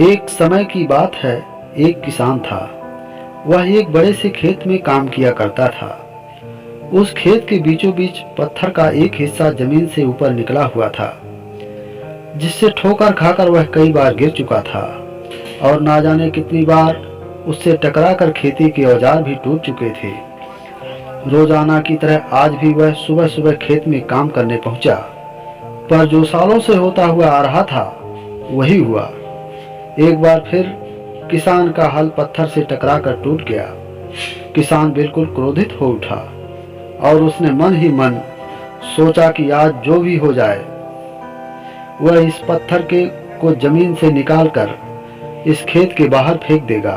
एक समय की बात है। एक किसान था। वह एक बड़े से खेत में काम किया करता था। उस खेत के बीचों बीच पत्थर का एक हिस्सा जमीन से ऊपर निकला हुआ था, जिससे ठोकर खाकर वह कई बार गिर चुका था और ना जाने कितनी बार उससे टकराकर खेती के औजार भी टूट चुके थे। रोजाना की तरह आज भी वह सुबह सुबह खेत में काम करने पहुंचा, पर जो सालों से होता हुआ आ रहा था वही हुआ। एक बार फिर किसान का हल पत्थर से टकराकर टूट गया। किसान बिल्कुल क्रोधित हो उठा और उसने मन ही मन सोचा कि आज जो भी हो जाए, वह इस पत्थर को जमीन से निकालकर इस खेत के बाहर फेंक देगा।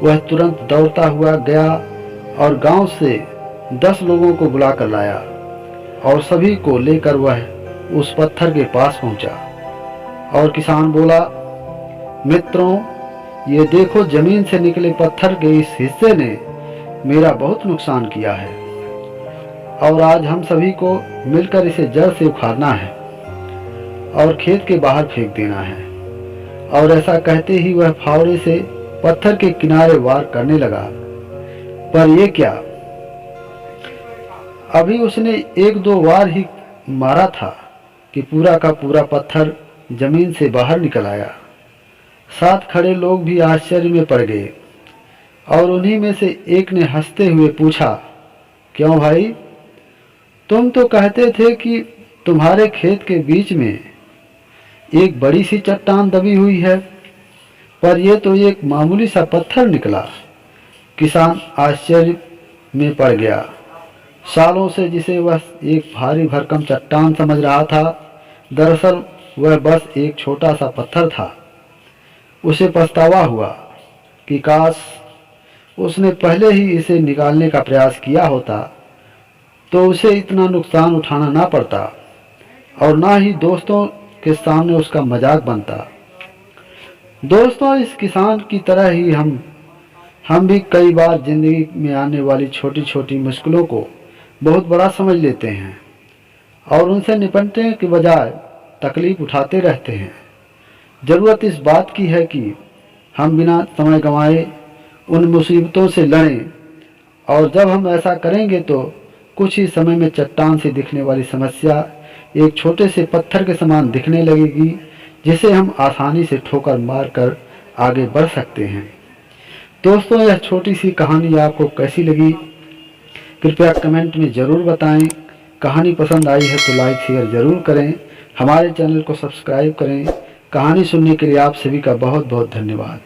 वह तुरंत दौड़ता हुआ गया और गांव से 10 लोगों को बुलाकर लाया और सभी को लेकर वह उस पत्थर के पास पहुंचा और किसान बोला, मित्रों, ये देखो, जमीन से निकले पत्थर के इस हिस्से ने मेरा बहुत नुकसान किया है और आज हम सभी को मिलकर इसे जड़ से उखाड़ना है और खेत के बाहर फेंक देना है। और ऐसा कहते ही वह फावड़े से पत्थर के किनारे वार करने लगा। पर यह क्या, अभी उसने 1-2 वार ही मारा था कि पूरा का पूरा पत्थर जमीन से बाहर निकल आया। साथ खड़े लोग भी आश्चर्य में पड़ गए और उन्हीं में से एक ने हंसते हुए पूछा, क्यों भाई, तुम तो कहते थे कि तुम्हारे खेत के बीच में एक बड़ी सी चट्टान दबी हुई है, पर यह तो एक मामूली सा पत्थर निकला। किसान आश्चर्य में पड़ गया। सालों से जिसे वह एक भारी भरकम चट्टान समझ रहा था, दरअसल वह बस एक छोटा सा पत्थर था। उसे पछतावा हुआ कि काश उसने पहले ही इसे निकालने का प्रयास किया होता तो उसे इतना नुकसान उठाना ना पड़ता और ना ही दोस्तों के सामने उसका मजाक बनता। दोस्तों, इस किसान की तरह ही हम भी कई बार जिंदगी में आने वाली छोटी छोटी मुश्किलों को बहुत बड़ा समझ लेते हैं और उनसे निपटने के बजाय तकलीफ उठाते रहते हैं। ज़रूरत इस बात की है कि हम बिना समय गंवाए उन मुसीबतों से लड़ें, और जब हम ऐसा करेंगे तो कुछ ही समय में चट्टान से दिखने वाली समस्या एक छोटे से पत्थर के समान दिखने लगेगी, जिसे हम आसानी से ठोकर मारकर आगे बढ़ सकते हैं। दोस्तों, यह छोटी सी कहानी आपको कैसी लगी, कृपया कमेंट में ज़रूर बताएं। कहानी पसंद आई है तो लाइक शेयर ज़रूर करें। हमारे चैनल को सब्सक्राइब करें। कहानी सुनने के लिए आप सभी का बहुत बहुत धन्यवाद।